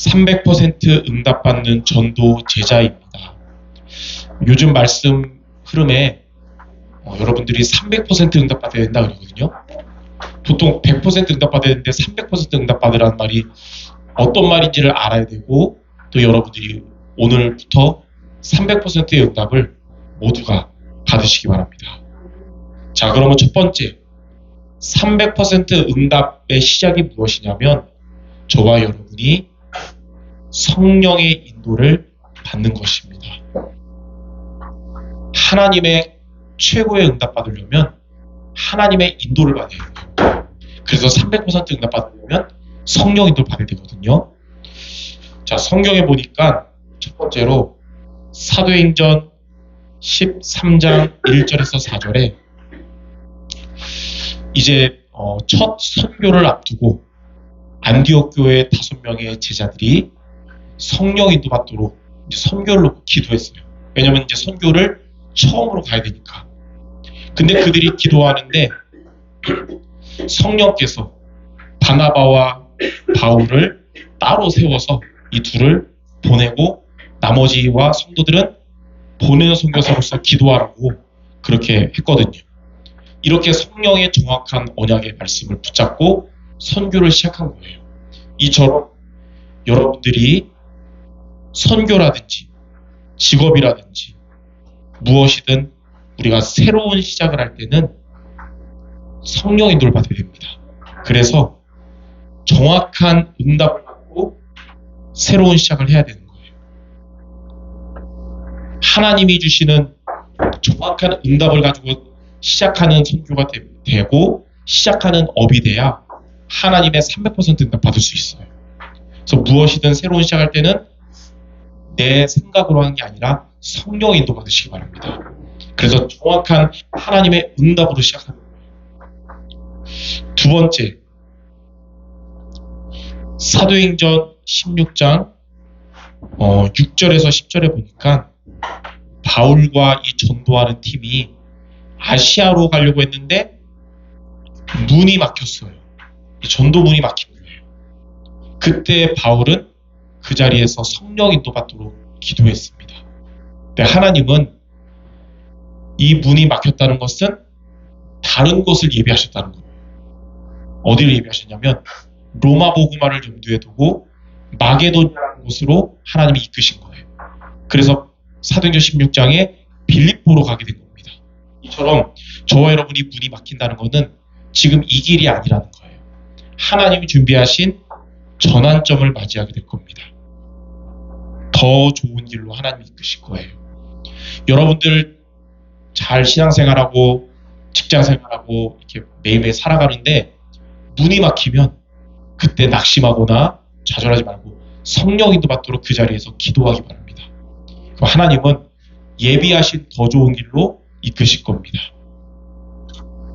300% 응답받는 전도 제자입니다. 요즘 말씀 흐름에 여러분들이 300% 응답받아야 된다 그러거든요. 보통 100% 응답받아야 되는데 300% 응답받으라는 말이 어떤 말인지를 알아야 되고, 또 여러분들이 오늘부터 300%의 응답을 모두가 받으시기 바랍니다. 자, 그러면 첫 번째 300% 응답의 시작이 무엇이냐면, 저와 여러분이 성령의 인도를 받는 것입니다. 하나님의 최고의 응답 받으려면 하나님의 인도를 받아야 돼요. 그래서 300% 응답 받으려면 성령 인도를 받아야 되거든요. 자, 성경에 보니까 첫 번째로 사도행전 13장 1절에서 4절에 이제 첫 선교를 앞두고 안디옥 교회 5명의 제자들이 성령 인도 받도록 이제 선교를 놓고 기도했어요. 왜냐면 이제 선교를 처음으로 가야 되니까. 근데 그들이 기도하는데 성령께서 바나바와 바울을 따로 세워서 이 둘을 보내고 나머지와 성도들은 보내는 선교사로서 기도하라고 그렇게 했거든요. 이렇게 성령의 정확한 언약의 말씀을 붙잡고 선교를 시작한 거예요. 이처럼 여러분들이 선교라든지 직업이라든지 무엇이든 우리가 새로운 시작을 할 때는 성령 인도를 받아야 됩니다. 그래서 정확한 응답을 받고 새로운 시작을 해야 되는 거예요. 하나님이 주시는 정확한 응답을 가지고 시작하는 선교가 되고 시작하는 업이 돼야 하나님의 300% 응답 받을 수 있어요. 그래서 무엇이든 새로운 시작할 때는 내 생각으로 하는 게 아니라 성령 인도 받으시기 바랍니다. 그래서 정확한 하나님의 응답으로 시작하는 거예요. 두 번째, 사도행전 16장 6절에서 10절에 보니까 바울과 이 전도하는 팀이 아시아로 가려고 했는데 문이 막혔어요. 전도 문이 막힌 거예요. 그때 바울은 그 자리에서 성령 인도 받도록 기도했습니다. 근데 하나님은 이 문이 막혔다는 것은 다른 곳을 예비하셨다는 거예요. 어디를 예비하셨냐면 로마 복음화를 염두에 두고 마게도냐라는 곳으로 하나님이 이끄신 거예요. 그래서 사도행전 16장에 빌립보로 가게 된 겁니다. 이처럼 저와 여러분이 문이 막힌다는 것은 지금 이 길이 아니라는 거예요. 하나님이 준비하신 전환점을 맞이하게 될 겁니다. 더 좋은 길로 하나님이 이끄실 거예요. 여러분들 잘 신앙생활하고 직장생활하고 이렇게 매일매일 살아가는데 문이 막히면 그때 낙심하거나 좌절하지 말고 성령 인도 받도록 그 자리에서 기도하기 바랍니다. 그럼 하나님은 예비하신 더 좋은 길로 이끄실 겁니다.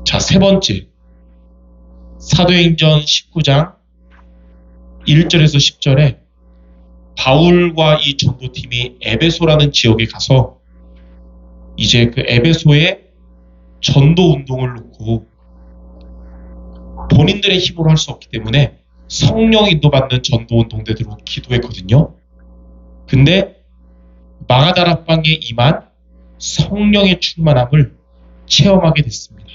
자, 세 번째, 사도행전 19장 1절에서 10절에 바울과 이 전도팀이 에베소라는 지역에 가서 이제 그 에베소의 전도 운동을 놓고 본인들의 힘으로 할 수 없기 때문에 성령 인도받는 전도 운동대로 기도했거든요. 근데 마가다락방에 임한 성령의 충만함을 체험하게 됐습니다.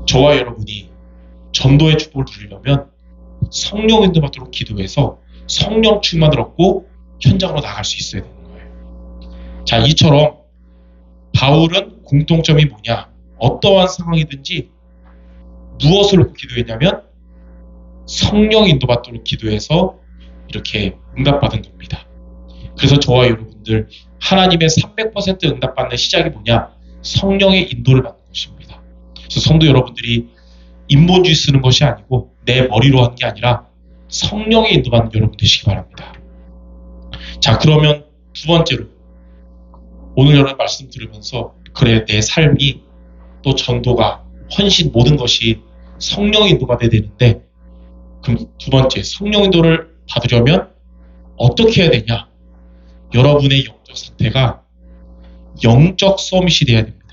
저와 여러분이 전도의 축복을 누리려면 성령 인도받도록 기도해서 성령 충만을 얻고 현장으로 나갈 수 있어야 되는 거예요. 자, 이처럼 바울은 공통점이 뭐냐? 어떠한 상황이든지 무엇을 놓고 기도했냐면 성령 인도받도록 기도해서 이렇게 응답받은 겁니다. 그래서 저와 여러분들 하나님의 300% 응답받는 시작이 뭐냐? 성령의 인도를 받는 것입니다. 그래서 성도 여러분들이 인본주의 쓰는 것이 아니고 내 머리로 하는 게 아니라 성령의 인도받는 여러분 되시기 바랍니다. 자, 그러면 두 번째로 오늘 여러분 말씀 들으면서 그래, 내 삶이 또 전도가 헌신 모든 것이 성령 인도받아야 되는데, 그럼 두 번째, 성령 인도를 받으려면 어떻게 해야 되냐? 여러분의 영적 상태가 영적 서밋이 돼야 됩니다.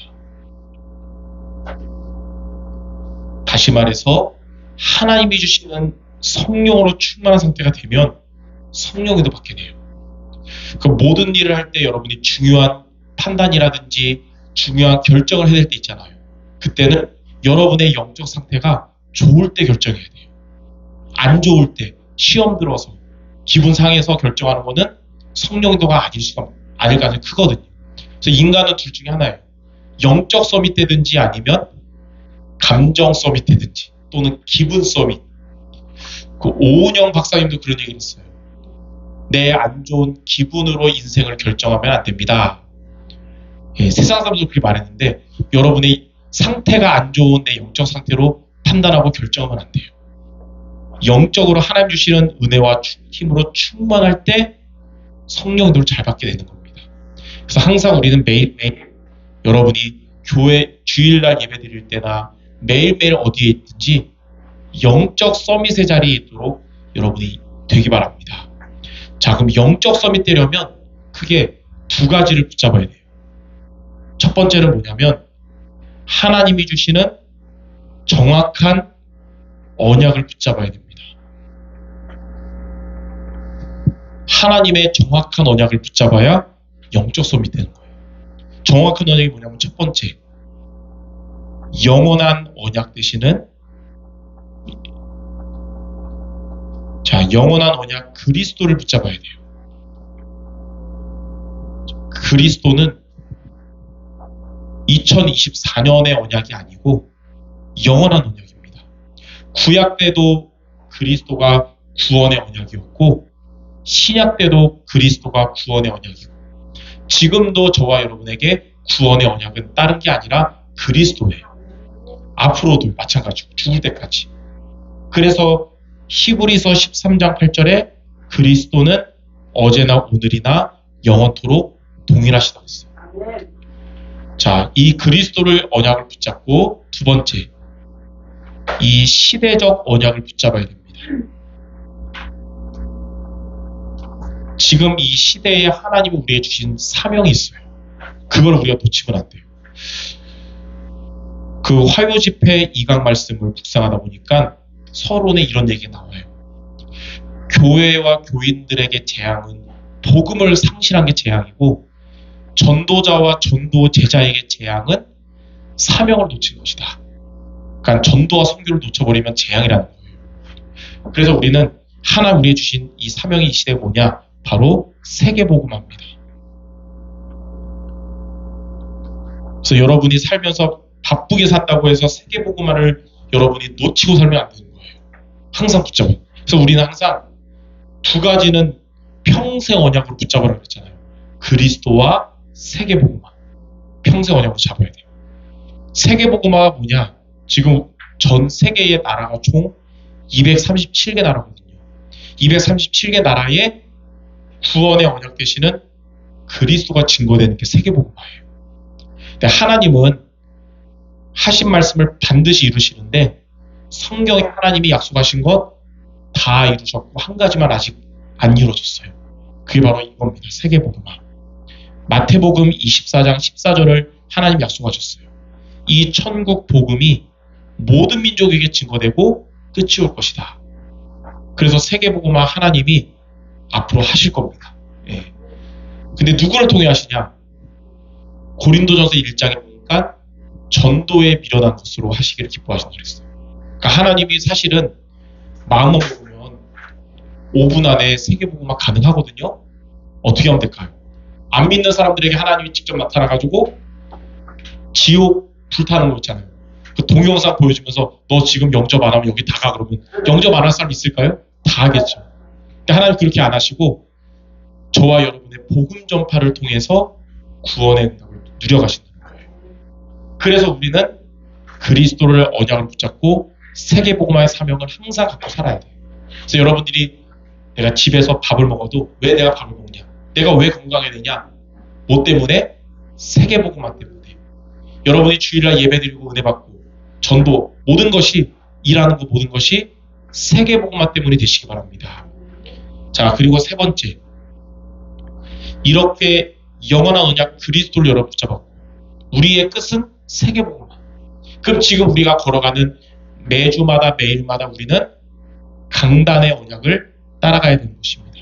다시 말해서 하나님이 주시는 성령으로 충만한 상태가 되면 성령에도 받게 돼요. 그 모든 일을 할 때 여러분이 중요한 판단이라든지 중요한 결정을 해야 될 때 있잖아요. 그때는 여러분의 영적 상태가 좋을 때 결정해야 돼요. 안 좋을 때, 시험 들어서, 기분 상해서 결정하는 거는 성령도가 아닐 가능성이 크거든요. 그래서 인간은 둘 중에 하나예요. 영적 서밋 때든지 아니면 감정 서밋 때든지 또는 기분 서밋. 그 오은영 박사님도 그런 얘기를 했어요. 내 안 좋은 기분으로 인생을 결정하면 안 됩니다. 예, 세상 사람들도 그렇게 말했는데 여러분의 상태가 안 좋은 내 영적 상태로 판단하고 결정하면 안 돼요. 영적으로 하나님 주시는 은혜와 힘으로 충만할 때 성령도를 잘 받게 되는 겁니다. 그래서 항상 우리는 매일매일 여러분이 교회 주일날 예배 드릴 때나 매일매일 어디에 있든지 영적 서밋의 자리에 있도록 여러분이 되기 바랍니다. 자, 그럼 영적 서밋 되려면 크게 두 가지를 붙잡아야 돼요. 첫 번째는 뭐냐면 하나님이 주시는 정확한 언약을 붙잡아야 됩니다. 하나님의 정확한 언약을 붙잡아야 영적 서밋 되는 거예요. 정확한 언약이 뭐냐면 첫 번째, 영원한 언약 되시는 영원한 언약 그리스도를 붙잡아야 돼요. 그리스도는 2024년의 언약이 아니고 영원한 언약입니다. 구약 때도 그리스도가 구원의 언약이었고 신약 때도 그리스도가 구원의 언약이고 지금도 저와 여러분에게 구원의 언약은 다른 게 아니라 그리스도예요. 앞으로도 마찬가지고 죽을 때까지. 그래서 히브리서 13장 8절에 그리스도는 어제나 오늘이나 영원토록 동일하시다고 했어요. 자, 이 그리스도를 언약을 붙잡고 두 번째, 이 시대적 언약을 붙잡아야 됩니다. 지금 이 시대에 하나님이 우리에게 주신 사명이 있어요. 그걸 우리가 놓치면 안 돼요. 그 화요 집회 2강 말씀을 묵상하다 보니까 서론에 이런 얘기가 나와요. 교회와 교인들에게 재앙은 복음을 상실한 게 재앙이고 전도자와 전도 제자에게 재앙은 사명을 놓친 것이다. 그러니까 전도와 선교를 놓쳐버리면 재앙이라는 거예요. 그래서 우리는 하나님 우리에게 주신 이 사명이 이 시대에 뭐냐? 바로 세계복음화입니다. 그래서 여러분이 살면서 바쁘게 산다고 해서 세계복음화를 여러분이 놓치고 살면 안 되는 거예요. 항상 붙잡아요. 그래서 우리는 항상 두 가지는 평생 언약으로 붙잡으라고 했잖아요. 그리스도와 세계복음화. 평생 언약으로 잡아야 돼요. 세계복음화가 뭐냐? 지금 전 세계의 나라가 총 237개 나라거든요. 237개 나라에 구원의 언약 되시는 그리스도가 증거되는 게 세계복음화예요. 근데 하나님은 하신 말씀을 반드시 이루시는데 성경에 하나님이 약속하신 것 다 이루셨고 한 가지만 아직 안 이루어졌어요. 그게 바로 이겁니다. 세계복음화. 마태복음 24장 14절을 하나님 약속하셨어요. 이 천국 복음이 모든 민족에게 증거되고 끝이 올 것이다. 그래서 세계복음화 하나님이 앞으로 하실 겁니다. 예. 근데 누구를 통해 하시냐? 고린도전서 1장에 보니까 전도에 미련한 것으로 하시기를 기뻐하신다고 그랬어요. 그러니까 하나님이 사실은 마음만 먹으면 5분 안에 세계복음화 가능하거든요. 어떻게 하면 될까요? 안 믿는 사람들에게 하나님이 직접 나타나가지고 지옥 불타는 거 있잖아요. 그 동영상 보여주면서 너 지금 영접 안 하면 여기 다 가 그러면 영접 안 할 사람 있을까요? 다 하겠죠. 근데 하나님 그렇게 안 하시고 저와 여러분의 복음 전파를 통해서 구원의 응답을 누려가신다는 거예요. 그래서 우리는 그리스도를 언약을 붙잡고 세계복음화의 사명을 항상 갖고 살아야 돼요. 그래서 여러분들이 내가 집에서 밥을 먹어도 왜 내가 밥을 먹냐? 내가 왜 건강해지냐? 뭐 때문에? 세계복음화 때문에. 여러분이 주일날 예배드리고 은혜 받고 전도 모든 것이 일하는 것 모든 것이 세계복음화 때문에 되시기 바랍니다. 자, 그리고 세 번째, 이렇게 영원한 언약 그리스도를 여러분 붙잡았고 우리의 끝은 세계복음화. 그럼 지금 우리가 걸어가는 매주마다 매일마다 우리는 강단의 언약을 따라가야 되는 것입니다.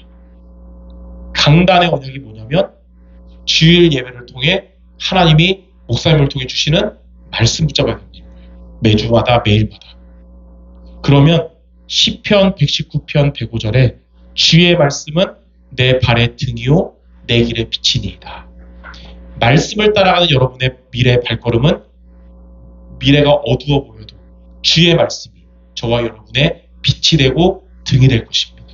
강단의 언약이 뭐냐면 주일 예배를 통해 하나님이 목사님을 통해 주시는 말씀 붙잡아야 됩니다. 매주마다 매일마다. 그러면 시편 119편 105절에 주의 말씀은 내 발의 등이요 내 길의 빛이니이다. 말씀을 따라가는 여러분의 미래 발걸음은 미래가 어두워 보여도 주의 말씀이 저와 여러분의 빛이 되고 등이 될 것입니다.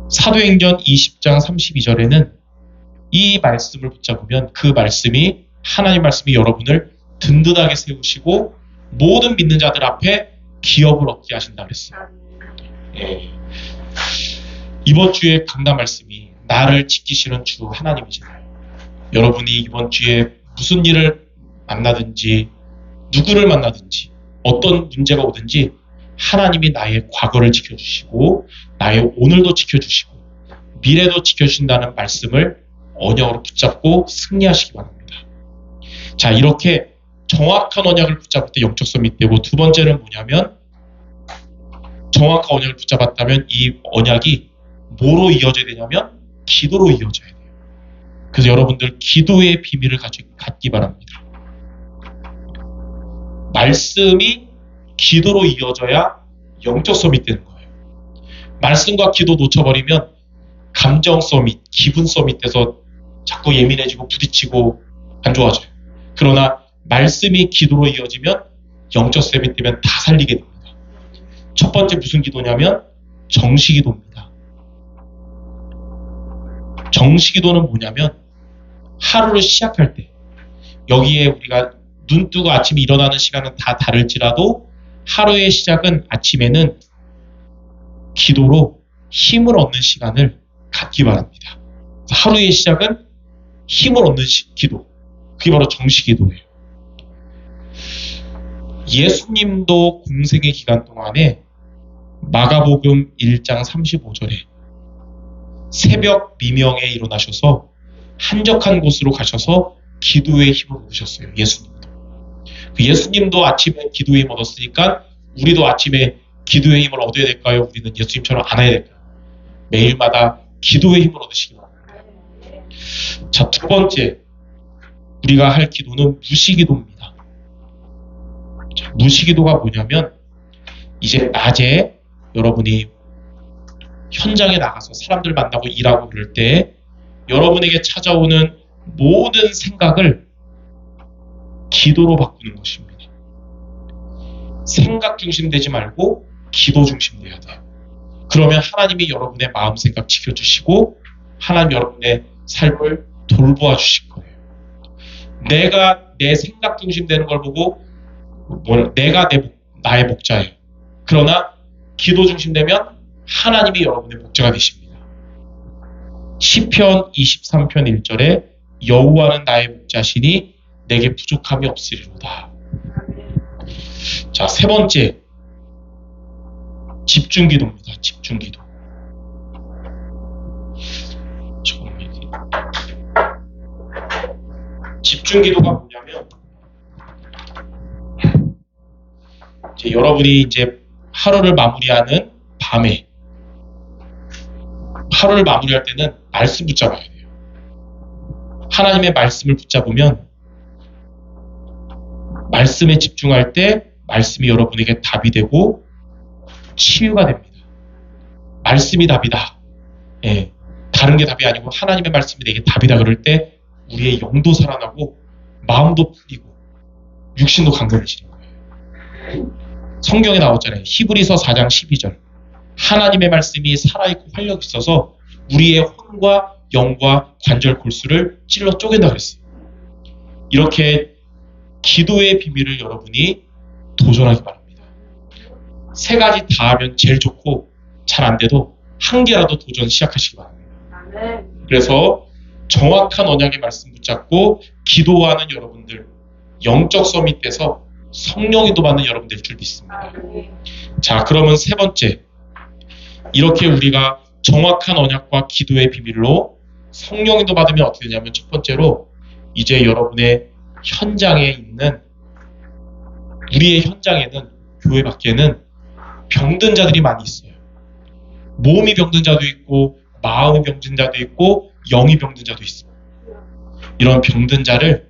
사도행전 20장 32절에는 이 말씀을 붙잡으면 그 말씀이 하나님 말씀이 여러분을 든든하게 세우시고 모든 믿는 자들 앞에 기업을 얻게 하신다 그랬어요. 예. 이번 주에 강단 말씀이 나를 지키시는 주 하나님이잖아요. 여러분이 이번 주에 무슨 일을 만나든지 누구를 만나든지 어떤 문제가 오든지 하나님이 나의 과거를 지켜주시고 나의 오늘도 지켜주시고 미래도 지켜주신다는 말씀을 언약으로 붙잡고 승리하시기 바랍니다. 자, 이렇게 정확한 언약을 붙잡을 때 영적 썸이 되고, 두 번째는 뭐냐면 정확한 언약을 붙잡았다면 이 언약이 뭐로 이어져야 되냐면 기도로 이어져야 돼요. 그래서 여러분들 기도의 비밀을 갖기 바랍니다. 말씀이 기도로 이어져야 영적 서밋 되는 거예요. 말씀과 기도 놓쳐버리면 감정 서밋, 기분 서밋 돼서 자꾸 예민해지고 부딪히고 안 좋아져요. 그러나 말씀이 기도로 이어지면 영적 서밋 되면 다 살리게 됩니다. 첫 번째 무슨 기도냐면 정시기도입니다. 정시기도는 뭐냐면 하루를 시작할 때 여기에 우리가 눈 뜨고 아침에 일어나는 시간은 다 다를지라도 하루의 시작은 아침에는 기도로 힘을 얻는 시간을 갖기 바랍니다. 하루의 시작은 힘을 얻는 기도. 그게 바로 정시기도예요. 예수님도 공생의 기간 동안에 마가복음 1장 35절에 새벽 미명에 일어나셔서 한적한 곳으로 가셔서 기도의 힘을 얻으셨어요. 예수님도 아침에 기도의 힘을 얻었으니까 우리도 아침에 기도의 힘을 얻어야 될까요? 우리는 예수님처럼 안 해야 될까요? 매일마다 기도의 힘을 얻으시기 바랍니다. 자, 두 번째 우리가 할 기도는 무시기도입니다. 자, 무시기도가 뭐냐면 이제 낮에 여러분이 현장에 나가서 사람들 만나고 일하고 그럴 때 여러분에게 찾아오는 모든 생각을 기도로 바꾸는 것입니다. 생각 중심 되지 말고 기도 중심 돼야 돼요. 그러면 하나님이 여러분의 마음 생각 지켜주시고 하나님 여러분의 삶을 돌보아 주실 거예요. 내가 내 생각 중심 되는 걸 보고 내가 나의 목자예요. 그러나 기도 중심 되면 하나님이 여러분의 목자가 되십니다. 시편 23편 1절에 여호와는 나의 목자시니 내게 부족함이 없으리로다. 자, 세 번째 집중기도입니다. 집중기도. 집중기도가 뭐냐면 여러분이 이제 하루를 마무리하는 밤에 하루를 마무리할 때는 말씀 붙잡아야 돼요. 하나님의 말씀을 붙잡으면 말씀에 집중할 때 말씀이 여러분에게 답이 되고 치유가 됩니다. 말씀이 답이다. 예, 다른 게 답이 아니고 하나님의 말씀이 내게 답이다 그럴 때 우리의 영도 살아나고 마음도 풀리고 육신도 강건해지는 거예요. 성경에 나왔잖아요. 히브리서 4장 12절. 하나님의 말씀이 살아있고 활력 있어서 우리의 혼과 영과 관절 골수를 찔러 쪼갠다 그랬어요. 이렇게 기도의 비밀을 여러분이 도전하기 바랍니다. 세 가지 다 하면 제일 좋고 잘 안 돼도 한 개라도 도전 시작하시기 바랍니다. 그래서 정확한 언약의 말씀 붙잡고 기도하는 여러분들, 영적 서밋 돼서 성령인도 받는 여러분 될 줄 믿습니다. 자, 그러면 세 번째, 이렇게 우리가 정확한 언약과 기도의 비밀로 성령인도 받으면 어떻게 되냐면 첫 번째로 이제 여러분의 현장에 있는 우리의 현장에는 교회 밖에는 병든 자들이 많이 있어요. 몸이 병든 자도 있고 마음이 병든 자도 있고 영이 병든 자도 있어요. 이런 병든 자를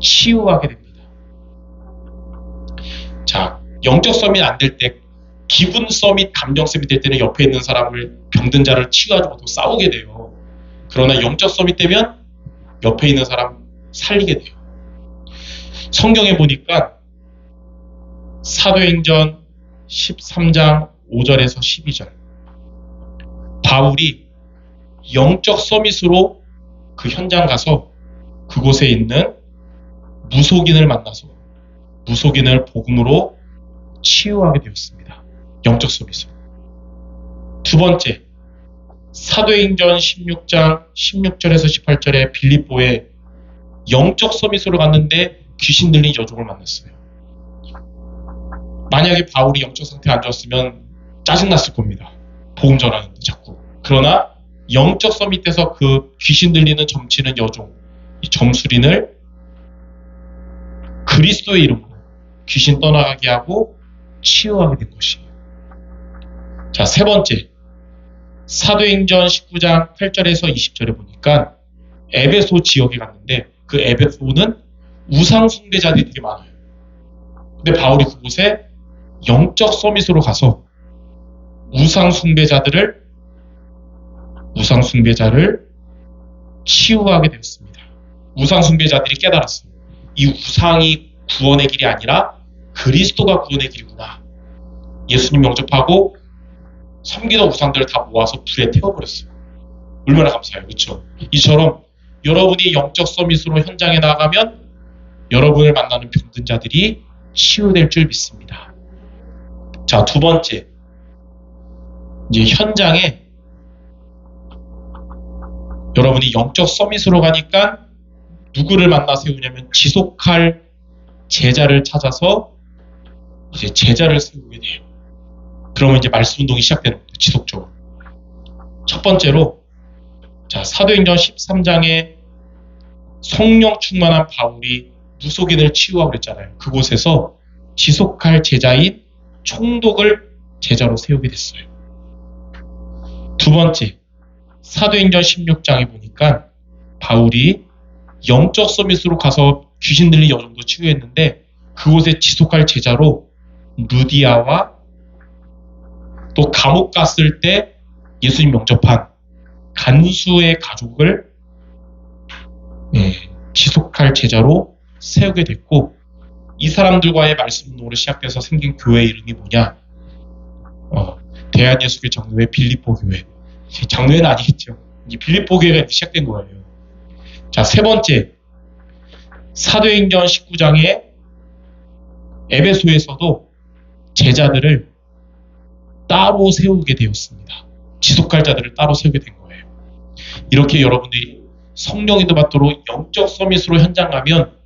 치유하게 됩니다. 자, 영적 썸이 안 될 때, 기분 썸이 감정 썸이 될 때는 옆에 있는 사람을, 병든 자를 치유하지 못하고 싸우게 돼요. 그러나 영적 썸이 되면 옆에 있는 사람 살리게 돼요. 성경에 보니까 사도행전 13장 5절에서 12절, 바울이 영적 서밋으로 그 현장 가서 그곳에 있는 무속인을 만나서 무속인을 복음으로 치유하게 되었습니다. 영적 서밋으로. 두 번째, 사도행전 16장 16절에서 18절에 빌립보에 영적 서밋으로 갔는데 귀신 들린 여종을 만났어요. 만약에 바울이 영적 상태에 안 좋았으면 짜증났을 겁니다. 복음 전하는데 자꾸. 그러나 영적 서밋에서 그 귀신 들리는 점치는 여종, 이 점술인을 그리스도의 이름으로 귀신 떠나가게 하고 치유하게 된 것이에요. 자, 세 번째, 사도행전 19장 8절에서 20절에 보니까 에베소 지역에 갔는데 그 에베소는 우상 숭배자들이 되게 많아요. 근데 바울이 그곳에 영적 서밋으로 가서 우상 숭배자를 치유하게 되었습니다. 우상 숭배자들이 깨달았어요. 이 우상이 구원의 길이 아니라 그리스도가 구원의 길이구나. 예수님 영접하고 섬기던 우상들을 다 모아서 불에 태워버렸어요. 얼마나 감사해요. 그렇죠? 이처럼 여러분이 영적 서밋으로 현장에 나가면 여러분을 만나는 병든 자들이 치유될 줄 믿습니다. 자, 두 번째, 이제 현장에 여러분이 영적 서밋으로 가니까 누구를 만나 세우냐면 지속할 제자를 찾아서 이제 제자를 세우게 돼요. 그러면 이제 말씀 운동이 시작되는 거예요. 지속적으로. 첫 번째로, 자, 사도행전 13장에 성령 충만한 바울이 무속인을 치유하고 그랬잖아요. 그곳에서 지속할 제자인 총독을 제자로 세우게 됐어요. 두 번째, 사도행전 16장에 보니까 바울이 영적 서밋으로 가서 귀신 들린 여종도 치유했는데 그곳에 지속할 제자로 루디아와 또 감옥 갔을 때 예수님 영접한 간수의 가족을 지속할 제자로 세우게 됐고, 이 사람들과의 말씀 운동으로 시작돼서 생긴 교회 이름이 뭐냐? 대한예수교 장로회 빌립보 교회. 장로회는 아니겠죠. 이 빌립보 교회가 이렇게 시작된 거예요. 자, 세 번째, 사도행전 19장에 에베소에서도 제자들을 따로 세우게 되었습니다. 지속할 자들을 따로 세우게 된 거예요. 이렇게 여러분들이 성령인도 받도록 영적 서밋으로 현장 가면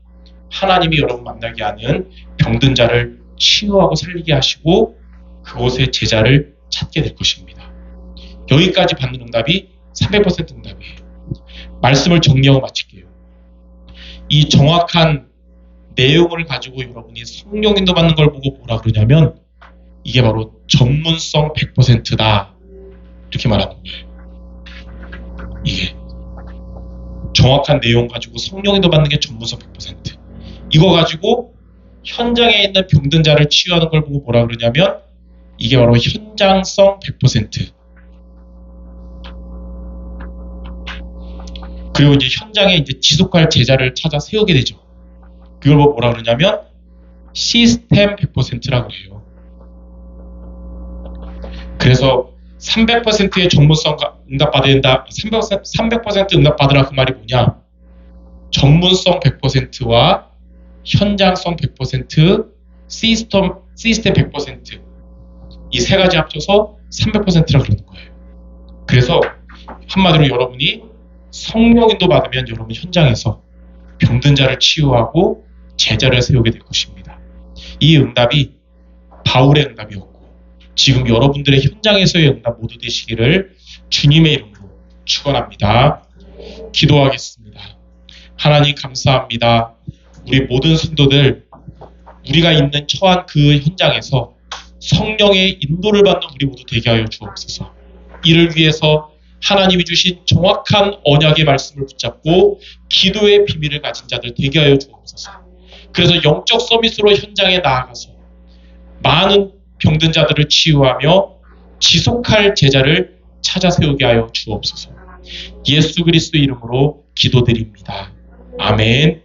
하나님이 여러분 만나게 하는 병든 자를 치유하고 살리게 하시고 그곳에 제자를 찾게 될 것입니다. 여기까지 받는 응답이 300% 응답이에요. 말씀을 정리하고 마칠게요. 이 정확한 내용을 가지고 여러분이 성령인도 받는 걸 보고 뭐라 그러냐면 이게 바로 전문성 100%다. 이렇게 말하는 거예요. 이게 정확한 내용 가지고 성령인도 받는 게 전문성 100%. 이거 가지고 현장에 있는 병든 자를 치유하는 걸 보고 뭐라 그러냐면 이게 바로 현장성 100%. 그리고 이제 현장에 이제 지속할 제자를 찾아 세우게 되죠. 그걸 보고 뭐라 그러냐면 시스템 100%라고 해요. 그래서 300%의 전문성 응답받아야 된다. 300% 응답받으라 그 말이 뭐냐? 전문성 100%와 현장성 100%, 시스템 100%, 이 세 가지 합쳐서 300%라고 그러는 거예요. 그래서 한마디로 여러분이 성령인도 받으면 여러분 현장에서 병든 자를 치유하고 제자를 세우게 될 것입니다. 이 응답이 바울의 응답이었고 지금 여러분들의 현장에서의 응답 모두 되시기를 주님의 이름으로 축원합니다. 기도하겠습니다. 하나님 감사합니다. 우리 모든 성도들 우리가 있는 처한 그 현장에서 성령의 인도를 받는 우리 모두 되게 하여 주옵소서. 이를 위해서 하나님이 주신 정확한 언약의 말씀을 붙잡고 기도의 비밀을 가진 자들 되게 하여 주옵소서. 그래서 영적 서밋으로 현장에 나아가서 많은 병든 자들을 치유하며 지속할 제자를 찾아 세우게 하여 주옵소서. 예수 그리스도 이름으로 기도드립니다. 아멘.